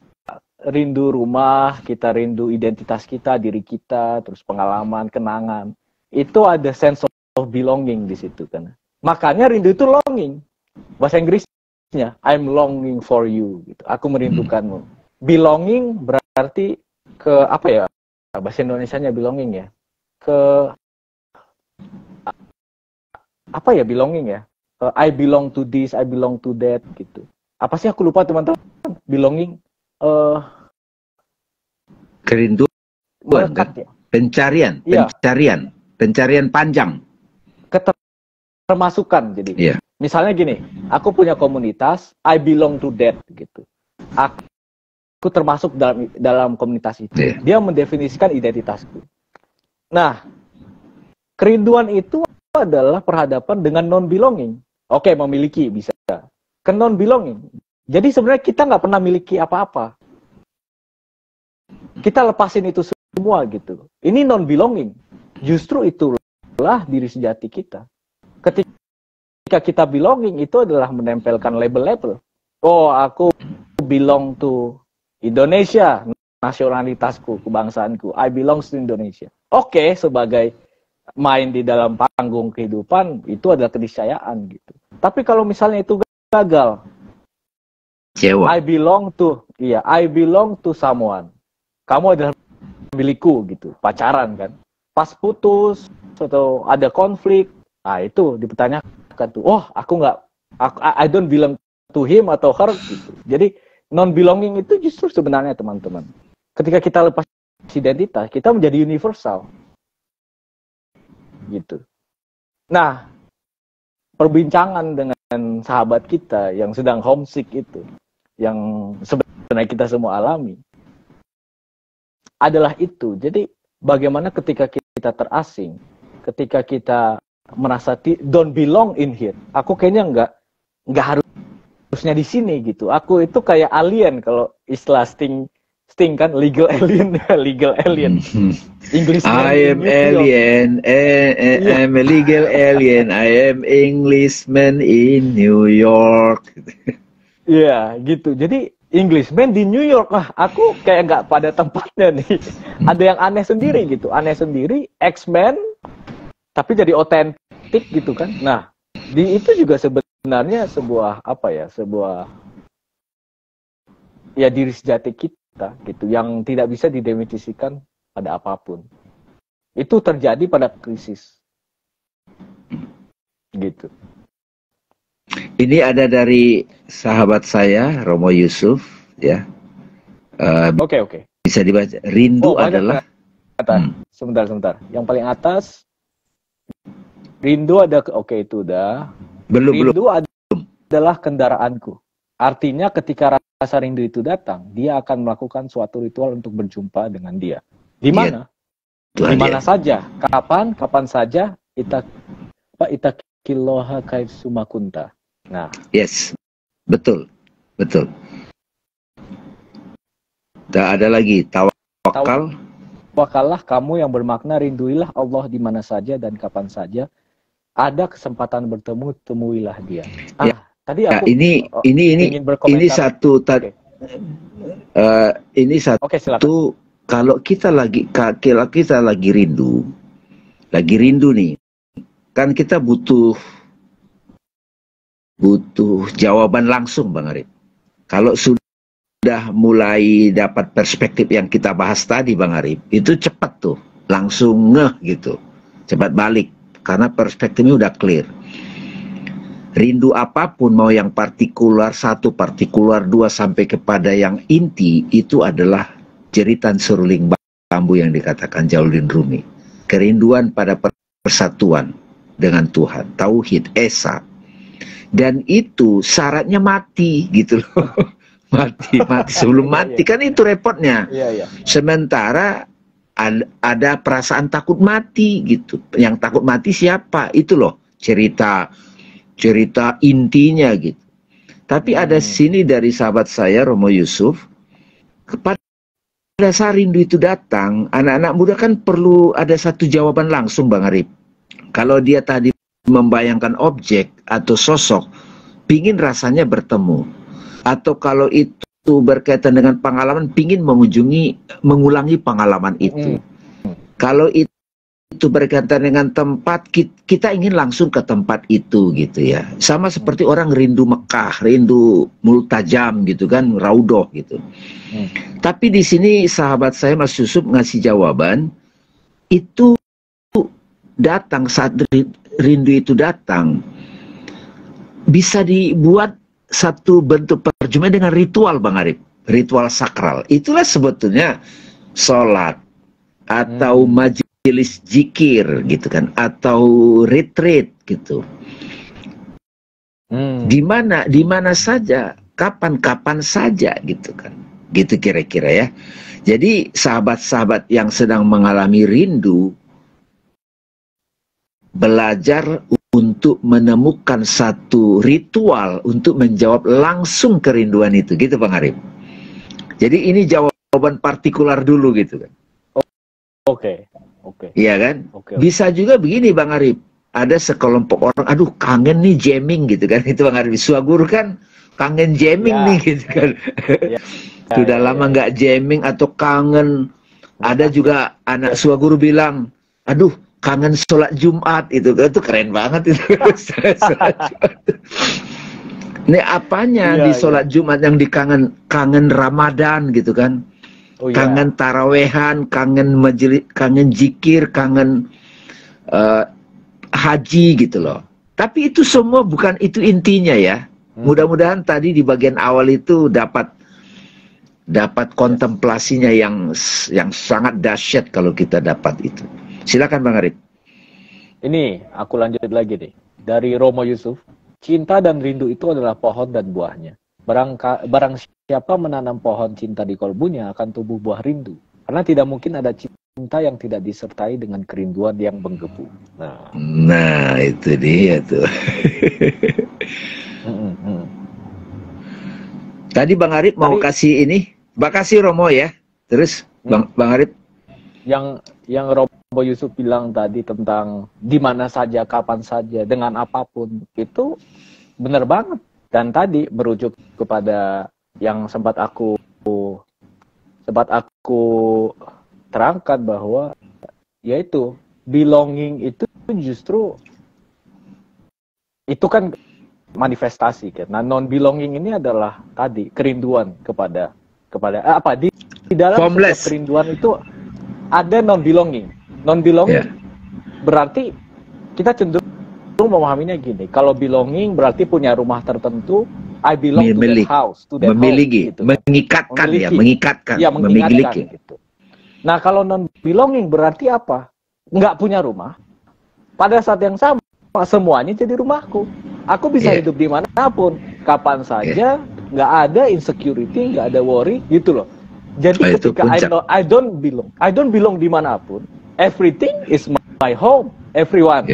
rindu rumah, kita rindu identitas kita, diri kita, terus pengalaman, kenangan. Itu ada sense of belonging di situ kan. Makanya rindu itu longing. Bahasa Inggrisnya, I'm longing for you. Gitu. Aku merindukanmu. Belonging berarti ke apa ya? Bahasa Indonesianya belonging ya. Ke apa ya belonging ya? I belong to this, I belong to that gitu. Apa sih aku lupa teman-teman? Belonging. Kerinduan, ya? pencarian panjang, ketermasukan. Jadi misalnya gini, aku punya komunitas, I belong to that gitu. Aku termasuk dalam komunitas itu. Dia mendefinisikan identitasku. Nah, kerinduan itu adalah perhadapan dengan non belonging. Oke, memiliki bisa ke non belonging. Jadi sebenarnya kita nggak pernah miliki apa-apa. Kita lepasin itu semua gitu. Ini non-belonging. Justru itulah diri sejati kita. Ketika kita belonging, itu adalah menempelkan label-label. Oh, aku belong to Indonesia, nasionalitasku, kebangsaanku. I belong to Indonesia. Oke, sebagai main di dalam panggung kehidupan, itu adalah keniscayaan gitu. Tapi kalau misalnya itu gagal, I belong to someone. Kamu adalah milikku gitu, pacaran kan. Pas putus atau ada konflik, nah itu dipertanyakan tuh. Oh, I don't belong to him atau her gitu. Jadi non belonging itu justru sebenarnya teman-teman. Ketika kita lepas identitas, kita menjadi universal. Gitu. Nah, perbincangan dengan sahabat kita yang sedang homesick itu, yang sebenarnya kita semua alami, adalah itu. Jadi, bagaimana ketika kita terasing, ketika kita merasa don't belong in here, aku kayaknya nggak harusnya di sini gitu. Aku itu kayak alien kalau istilah Sting kan legal alien. Englishman I am alien, I'm a legal alien, I am Englishman in New York. Iya, gitu. Jadi Englishman di New York, aku kayak nggak pada tempatnya nih. Ada yang aneh sendiri gitu, X-Men, tapi jadi otentik gitu kan. Nah, itu juga sebenarnya sebuah ya diri sejati kita gitu, yang tidak bisa didefinisikan pada apapun. Itu terjadi pada krisis. Gitu. Ini ada dari sahabat saya, Romo Yusuf, ya. Oke. Bisa dibaca. Rindu adalah... Sebentar. Yang paling atas, rindu ada... Oke, itu udah. Rindu adalah kendaraanku. Artinya ketika rasa rindu itu datang, dia akan melakukan suatu ritual untuk berjumpa dengan dia. Di mana? Di mana saja, kapan saja, itakiloha kait sumakunta. Nah, yes, betul. Tak ada lagi tawakal. Tawakallah kamu yang bermakna rinduilah Allah di mana saja dan kapan saja. Ada kesempatan bertemu, temuilah dia. Tadi aku ini satu tadi. Ini satu. Oke, silakan. Kalau kita lagi rindu nih, kan kita butuh jawaban langsung, Bang Arif. Kalau sudah mulai dapat perspektif yang kita bahas tadi, Bang Arif, itu cepat tuh, langsung ngeh gitu, cepat balik karena perspektifnya udah clear. Rindu apapun, mau yang partikular 1, partikular 2, sampai kepada yang inti, itu adalah jeritan seruling bambu yang dikatakan Jalaluddin Rumi. Kerinduan pada persatuan dengan Tuhan, tauhid, esa. Dan itu syaratnya mati gitu loh. mati sebelum mati, kan itu repotnya. Sementara ada perasaan takut mati gitu. Yang takut mati siapa? Itu loh cerita intinya gitu. Tapi ada sini dari sahabat saya, Romo Yusuf, kepada saat rindu itu datang, anak-anak muda kan perlu ada satu jawaban langsung, Bang Arif. Kalau dia tadi membayangkan objek atau sosok, pingin rasanya bertemu. Atau kalau itu berkaitan dengan pengalaman, pingin mengulangi pengalaman itu. Kalau itu berkaitan dengan tempat, kita ingin langsung ke tempat itu gitu ya. Sama seperti orang rindu Mekah, rindu Multajam gitu kan, Raudoh gitu. Tapi di sini sahabat saya Mas Yusuf ngasih jawaban, itu datang saat rindu itu datang, bisa dibuat satu bentuk perjumpaan dengan ritual, Bang Arif. Ritual sakral. Itulah sebetulnya sholat atau majelis zikir gitu kan, atau retreat gitu. Di mana saja, kapan saja gitu kan. Gitu kira-kira ya. Jadi sahabat-sahabat yang sedang mengalami rindu, belajar untuk menemukan satu ritual untuk menjawab langsung kerinduan itu, gitu Bang Arif. Jadi ini jawaban partikular dulu gitu kan. Oke. Iya kan? Bisa juga begini Bang Arif, ada sekelompok orang, aduh kangen nih jamming gitu kan, itu Bang Arif. Suaguru kan kangen jamming nih gitu kan. Sudah lama nggak jamming atau kangen. Ada juga anak Suaguru bilang, aduh kangen sholat Jumat itu keren banget itu. Ini apanya di sholat Jumat yang kangen Ramadan gitu kan. Kangen tarawehan, kangen majelis, kangen zikir, kangen haji gitu loh. Tapi itu semua bukan itu intinya ya. Mudah-mudahan tadi di bagian awal itu dapat dapat kontemplasinya yang sangat dahsyat kalau kita dapat itu. Silakan Bang Arif. Ini aku lanjut lagi nih. Dari Romo Yusuf, cinta dan rindu itu adalah pohon dan buahnya. Barang siapa menanam pohon cinta di kolbunya akan tumbuh buah rindu. Karena tidak mungkin ada cinta yang tidak disertai dengan kerinduan yang menggebu. Nah itu dia tuh. Tadi Bang Arif mau kasih ini. Makasih Romo ya. Terus Bang Arif. Yang Romo Yusuf bilang tadi tentang di mana saja, kapan saja, dengan apapun, itu benar banget. Dan tadi merujuk kepada yang sempat aku terangkan bahwa yaitu belonging itu justru itu kan manifestasi kan. Nah, non belonging ini adalah tadi kerinduan kepada apa di dalam kerinduan itu ada non belonging. Non belonging berarti kita cenderung memahaminya gini. Kalau belonging berarti punya rumah tertentu. I belong to that house, to that memiliki, home, gitu. Mengikatkan. Memiliki. Gitu. Nah, kalau non belonging berarti apa? Nggak punya rumah. Pada saat yang sama, semuanya jadi rumahku. Aku bisa hidup di manapun, kapan saja, nggak ada insecurity, nggak ada worry, gitu loh. Jadi ketika I don't belong dimanapun, everything is my home, everyone,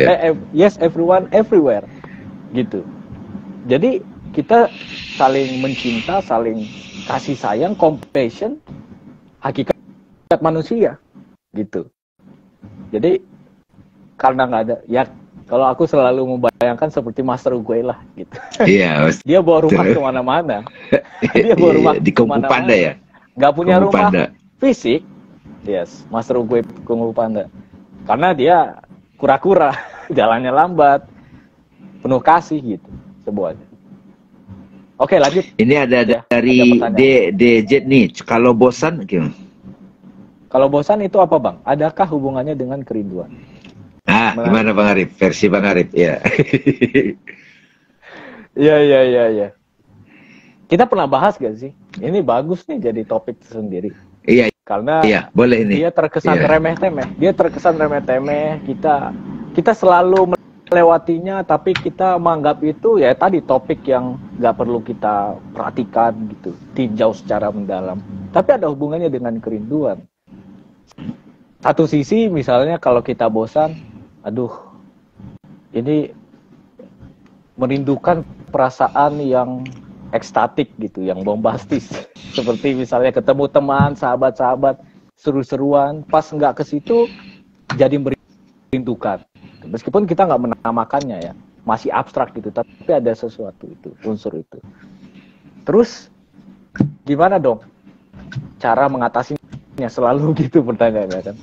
everyone, everywhere, gitu. Jadi kita saling mencinta, saling kasih sayang, compassion, hakikat manusia, gitu. Jadi karena nggak ada, ya kalau aku selalu membayangkan seperti Master gue lah, gitu. Iya. Dia bawa rumah kemana-mana. Dia bawa rumah di Kung Fu Panda ya. Nggak punya rumah fisik, Master gue Kung Fu Panda. Karena dia kura-kura, jalannya lambat, penuh kasih gitu, semuanya. Oke, lanjut. Ini ada dari DJ nih. Kalau bosan gimana? Kalau bosan itu apa, Bang? Adakah hubungannya dengan kerinduan? Gimana Bang Arif? Versi Bang Arif, ya. Iya. Kita pernah bahas gak sih? Ini bagus nih jadi topik sendiri. Iya. Karena boleh ini. Dia terkesan remeh-temeh. Kita selalu melewatinya, tapi kita menganggap itu ya tadi topik yang nggak perlu kita perhatikan gitu, tinjau secara mendalam. Tapi ada hubungannya dengan kerinduan. Satu sisi misalnya kalau kita bosan, ini merindukan perasaan yang ekstatik gitu, yang bombastis. Seperti misalnya ketemu teman, sahabat-sahabat, seru-seruan, pas nggak ke situ jadi merindukan. Meskipun kita nggak menamakannya ya, masih abstrak gitu, tapi ada sesuatu itu, unsur itu. Terus gimana dong cara mengatasinya? Selalu gitu pertanyaannya kan.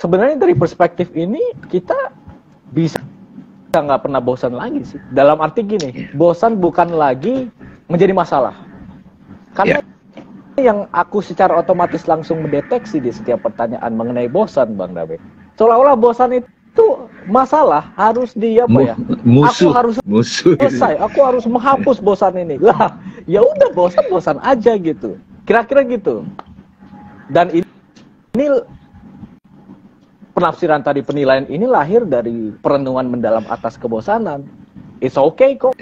Sebenarnya dari perspektif ini kita bisa nggak pernah bosan lagi sih. Dalam arti gini, bosan bukan lagi menjadi masalah. Karena yang aku secara otomatis langsung mendeteksi di setiap pertanyaan mengenai bosan, Bang Dabe. Seolah-olah bosan itu masalah, harus musuh, aku harus selesai, aku harus menghapus bosan ini. Lah, ya udah bosan aja gitu. Kira-kira gitu. Dan ini penafsiran tadi, penilaian ini lahir dari perenungan mendalam atas kebosanan. It's okay kok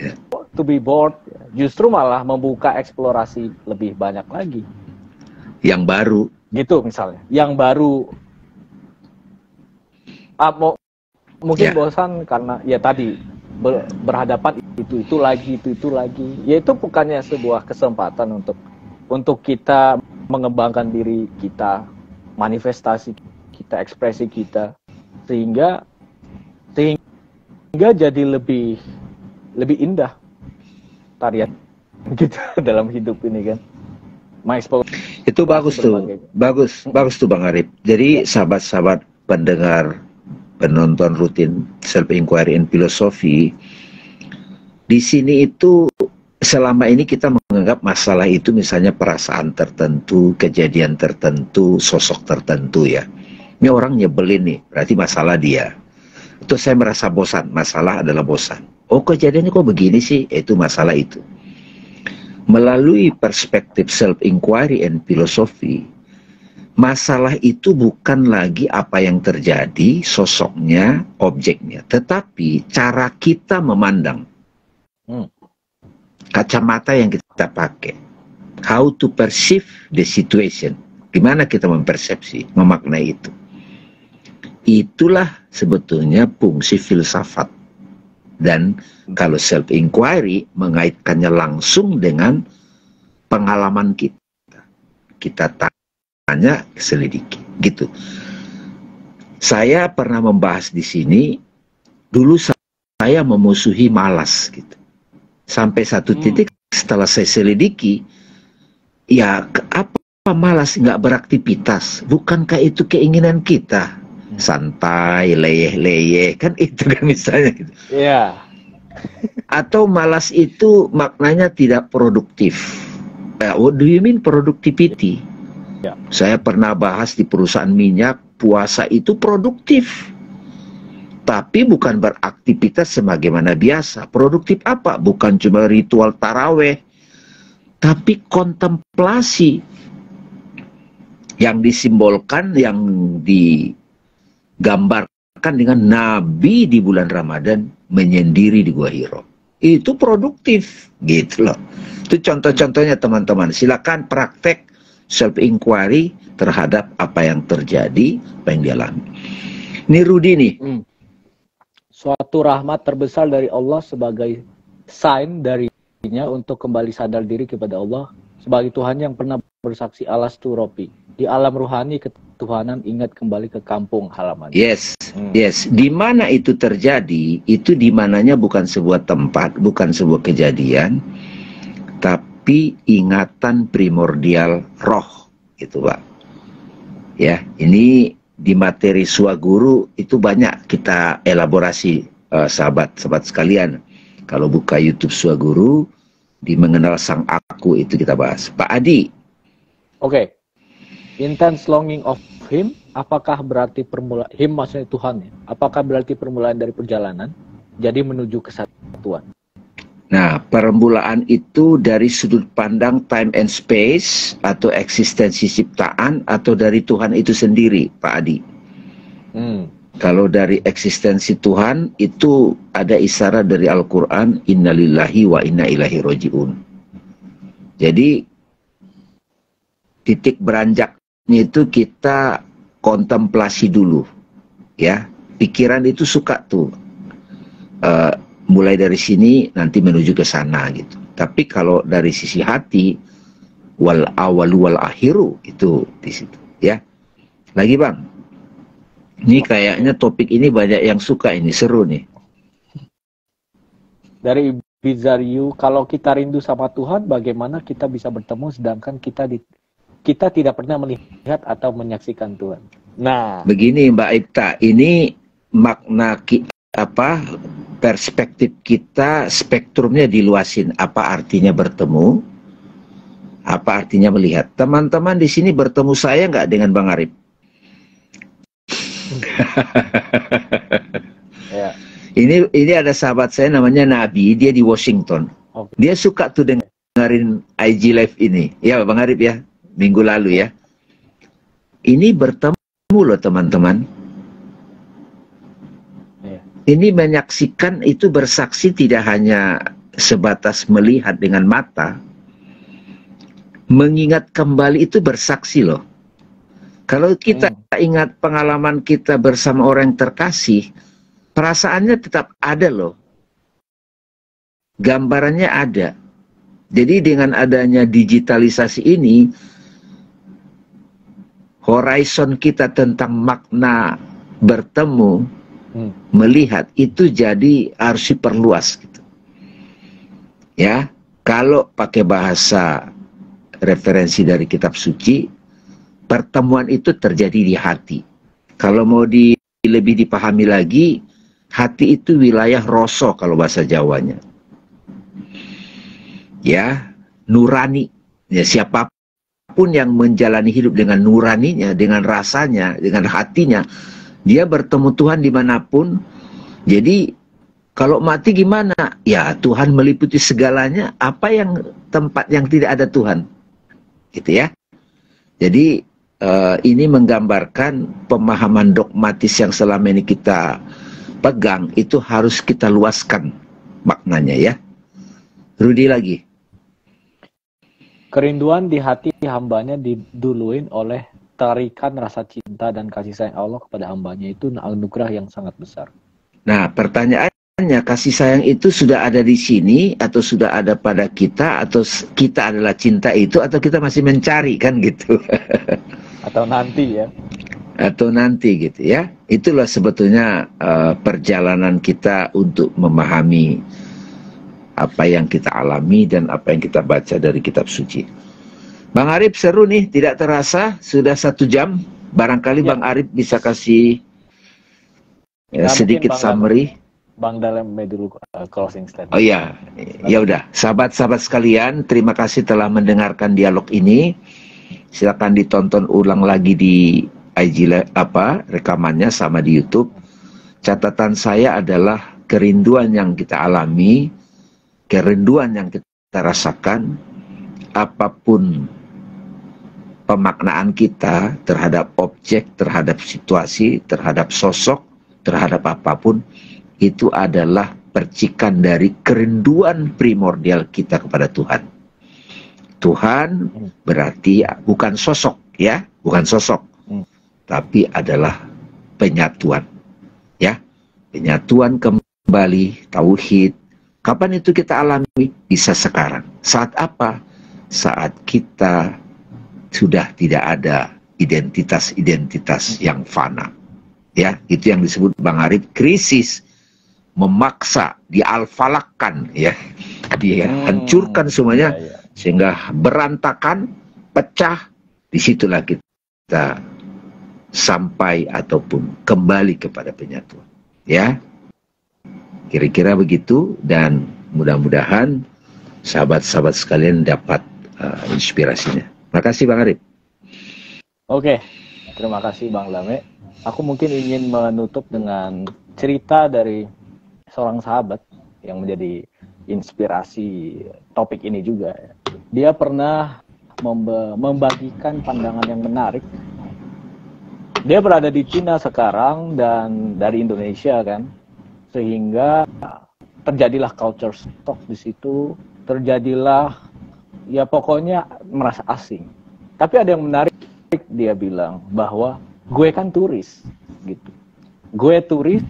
to be bored. Justru malah membuka eksplorasi lebih banyak lagi. Yang baru. Gitu misalnya. Yang baru. Mungkin bosan karena ya tadi berhadapan itu lagi. Ya itu bukannya sebuah kesempatan untuk kita mengembangkan diri kita, manifestasi kita, ekspresi kita, sehingga jadi lebih indah tarian kita dalam hidup ini kan. Itu bagus tuh, bagus tuh Bang Arif. Jadi sahabat-sahabat pendengar, penonton rutin Self Inquiry and Philosophy, di sini itu selama ini kita menganggap masalah itu misalnya perasaan tertentu, kejadian tertentu, sosok tertentu ya. Ini orang nyebelin nih, berarti masalah dia. Itu saya merasa bosan, masalah adalah bosan. Oh kejadiannya kok begini sih, itu masalah itu. melalui perspektif self-inquiry and philosophy, masalah itu bukan lagi apa yang terjadi, sosoknya, objeknya, tetapi cara kita memandang. Kacamata yang kita pakai. How to perceive the situation. Gimana kita mempersepsi, memaknai itu. Itulah sebetulnya fungsi filsafat. Dan kalau self-inquiry mengaitkannya langsung dengan pengalaman kita. Kita tanya, selidiki, gitu. Saya pernah membahas di sini, dulu saya memusuhi malas, gitu. Sampai satu titik setelah saya selidiki, ya apa malas nggak beraktivitas? Bukankah itu keinginan kita? Santai, leyeh-leyeh, kan itu kan misalnya gitu. Iya. Atau malas itu maknanya tidak produktif. What do you mean productivity? Ya. Saya pernah bahas di perusahaan minyak, puasa itu produktif. Tapi bukan beraktivitas sebagaimana biasa. Produktif apa? Bukan cuma ritual taraweh, tapi kontemplasi yang disimbolkan, yang digambarkan dengan Nabi di bulan Ramadan menyendiri di Gua Hiro. Itu produktif, gitu loh. Itu contoh-contohnya teman-teman. Silakan praktek self-inquiry terhadap apa yang terjadi, apa yang dialami. Ini Rudi nih. Suatu rahmat terbesar dari Allah sebagai sign darinya untuk kembali sadar diri kepada Allah sebagai Tuhan yang pernah bersaksi alastu Robbi. Di alam ruhani ketuhanan ingat kembali ke kampung halaman. Yes, yes. Di mana itu terjadi, itu di mananya bukan sebuah tempat, bukan sebuah kejadian, tapi ingatan primordial roh, gitu Pak. Ya, ini di materi Swaguru itu banyak kita elaborasi, sahabat-sahabat sekalian. Kalau buka YouTube Swaguru, di Mengenal Sang Aku itu kita bahas. Pak Adi. Oke. Intense longing of him, apakah berarti permulaan, him maksudnya Tuhan ya? Apakah berarti permulaan dari perjalanan, jadi menuju kesatuan? Nah, permulaan itu dari sudut pandang time and space, atau eksistensi ciptaan, atau dari Tuhan itu sendiri, Pak Adi. Kalau dari eksistensi Tuhan, itu ada isyarat dari Al-Quran, innalillahi wa inna ilaihi roji'un. Jadi, titik beranjaknya itu kita kontemplasi dulu. Ya, pikiran itu suka tuh. Mulai dari sini nanti menuju ke sana gitu. Tapi kalau dari sisi hati, wal awalu wal akhiru, itu di situ ya. Lagi Bang, ini kayaknya topik ini banyak yang suka, ini seru nih. Dari Bizaryu, kalau kita rindu sama Tuhan, bagaimana kita bisa bertemu sedangkan kita tidak pernah melihat atau menyaksikan Tuhan? Nah, begini Mbak Ibta, ini makna perspektif kita, spektrumnya diluasin. Apa artinya bertemu? Apa artinya melihat? Teman-teman di sini bertemu saya nggak dengan Bang Arif? ya. Ini ada sahabat saya namanya Nabi, dia di Washington. Dia suka tuh dengerin IG Live ini. Ya Bang Arif ya, minggu lalu ya. Ini bertemu loh teman-teman. Ini menyaksikan, itu bersaksi tidak hanya sebatas melihat dengan mata. Mengingat kembali itu bersaksi loh. Kalau kita ingat pengalaman kita bersama orang yang terkasih, perasaannya tetap ada loh. Gambarannya ada. Jadi dengan adanya digitalisasi ini, horizon kita tentang makna bertemu, melihat itu jadi harus diperluas gitu. Ya, kalau pakai bahasa referensi dari kitab suci, pertemuan itu terjadi di hati. Kalau mau lebih dipahami lagi, hati itu wilayah rasa kalau bahasa Jawanya. Ya, nurani. Ya, siapapun yang menjalani hidup dengan nuraninya, dengan rasanya, dengan hatinya, dia bertemu Tuhan dimanapun. Jadi Kalau mati gimana? Ya Tuhan meliputi segalanya. Apa yang tempat yang tidak ada Tuhan? Gitu ya. Jadi ini menggambarkan pemahaman dogmatis yang selama ini kita pegang, itu harus kita luaskan maknanya ya. Rudi lagi. Kerinduan di hati hambanya diduluin oleh tarikan rasa cinta dan kasih sayang Allah kepada hambanya, itu anugerah yang sangat besar. Nah, pertanyaannya, kasih sayang itu sudah ada di sini atau sudah ada pada kita, atau kita adalah cinta itu, atau kita masih mencari, kan gitu. Atau nanti ya. Atau nanti gitu ya. Itulah sebetulnya perjalanan kita untuk memahami apa yang kita alami dan apa yang kita baca dari kitab suci. Bang Arif, seru nih, tidak terasa sudah 1 jam. Barangkali ya, Bang Arif bisa kasih sedikit summary. Bang Dalem dulu closing statement. Oh iya, ya udah. Sahabat-sahabat sekalian, terima kasih telah mendengarkan dialog ini. Silakan ditonton ulang lagi di IG rekamannya sama di YouTube. Catatan saya adalah kerinduan yang kita alami, kerinduan yang kita rasakan, apapun pemaknaan kita terhadap objek, terhadap situasi, terhadap sosok, terhadap apapun, itu adalah percikan dari kerinduan primordial kita kepada Tuhan. Tuhan berarti bukan sosok ya, bukan sosok, tapi adalah penyatuan ya, penyatuan kembali, tauhid. Kapan itu kita alami? Bisa sekarang. Saat apa? Saat kita sudah tidak ada identitas-identitas yang fana. Ya, itu yang disebut Bang Arif krisis, memaksa, dialfalakkan ya. Dia hancurkan semuanya sehingga berantakan, pecah. Disitulah kita sampai ataupun kembali kepada penyatuan. Ya. Kira-kira begitu, dan mudah-mudahan sahabat-sahabat sekalian dapat inspirasinya. Terima kasih Bang Arif. Oke, terima kasih Bang Lame. Aku mungkin ingin menutup dengan cerita dari seorang sahabat yang menjadi inspirasi topik ini juga. Dia pernah membagikan pandangan yang menarik. Dia berada di Cina sekarang dan dari Indonesia kan, sehingga terjadilah culture shock di situ, terjadilah ya pokoknya merasa asing. Tapi ada yang menarik, dia bilang bahwa gue kan turis gitu. Gue turis,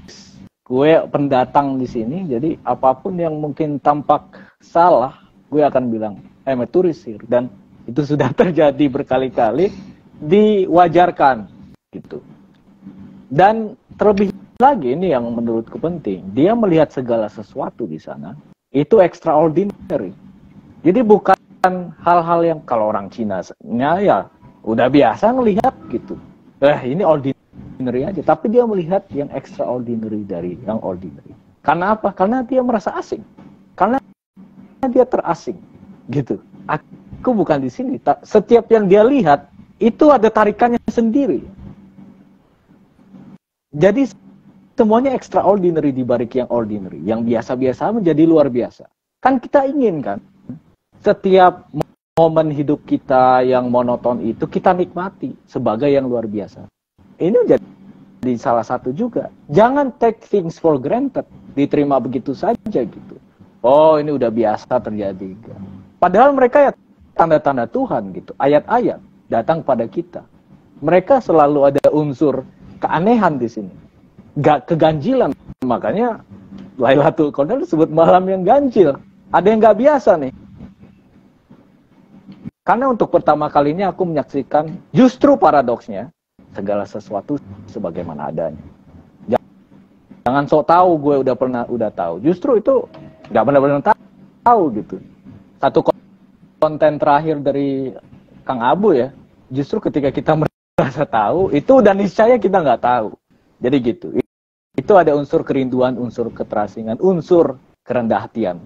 gue pendatang di sini, jadi apapun yang mungkin tampak salah, gue akan bilang, I'm a tourist here. Dan itu sudah terjadi berkali-kali, diwajarkan gitu. Dan terlebih lagi, ini yang menurutku penting, dia melihat segala sesuatu di sana, itu extraordinary. Jadi bukan hal-hal yang kalau orang Cina ya udah biasa ngelihat gitu. Ini ordinary aja. Tapi dia melihat yang extraordinary dari yang ordinary. Karena apa? Karena dia merasa asing. Karena dia terasing gitu. Aku bukan di sini. Setiap yang dia lihat itu ada tarikannya sendiri. Jadi semuanya extraordinary di balik yang ordinary. Yang biasa-biasa menjadi luar biasa. Kan kita ingin kan, setiap momen hidup kita yang monoton itu kita nikmati sebagai yang luar biasa. Ini jadi salah satu juga. Jangan take things for granted, diterima begitu saja gitu. Oh, ini udah biasa terjadi. Padahal mereka ya tanda-tanda Tuhan gitu. Ayat-ayat datang pada kita. Mereka selalu ada unsur keanehan di sini. Gak keganjilan. Makanya Lailatul Qadar disebut malam yang ganjil. Ada yang gak biasa nih. Karena untuk pertama kalinya aku menyaksikan justru paradoksnya segala sesuatu sebagaimana adanya. Jangan sok tahu gue udah tahu. Justru itu nggak benar-benar tahu gitu. Satu konten terakhir dari Kang Abu ya, justru ketika kita merasa tahu itu udah niscaya kita nggak tahu. Jadi gitu. Itu ada unsur kerinduan, unsur keterasingan, unsur kerendah hatian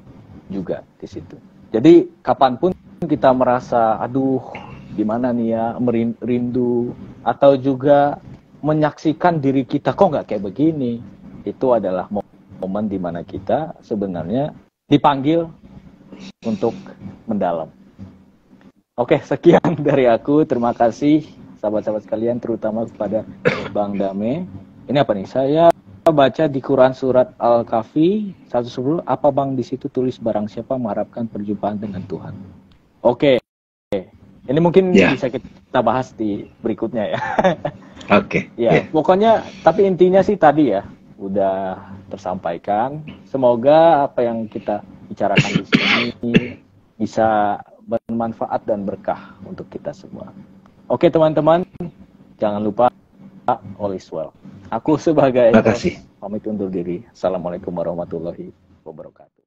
juga di situ. Jadi kapanpun kita merasa, aduh, gimana nih ya, merindu, atau juga menyaksikan diri kita, kok nggak kayak begini, itu adalah momen di mana kita sebenarnya dipanggil untuk mendalam. Oke, sekian dari aku. Terima kasih sahabat-sahabat sekalian, terutama kepada Bang Dame. Ini apa nih? Saya baca di Quran surat Al-Kahfi 110. Apa Bang di situ tulis barang siapa mengharapkan perjumpaan dengan Tuhan? Oke. Ini mungkin bisa kita bahas di berikutnya ya. Oke. Ya, pokoknya tapi intinya sih tadi ya udah tersampaikan. Semoga apa yang kita bicarakan di sini bisa bermanfaat dan berkah untuk kita semua. Oke teman-teman, jangan lupa all is well. Aku sebagai pamit undur diri. Assalamualaikum warahmatullahi wabarakatuh.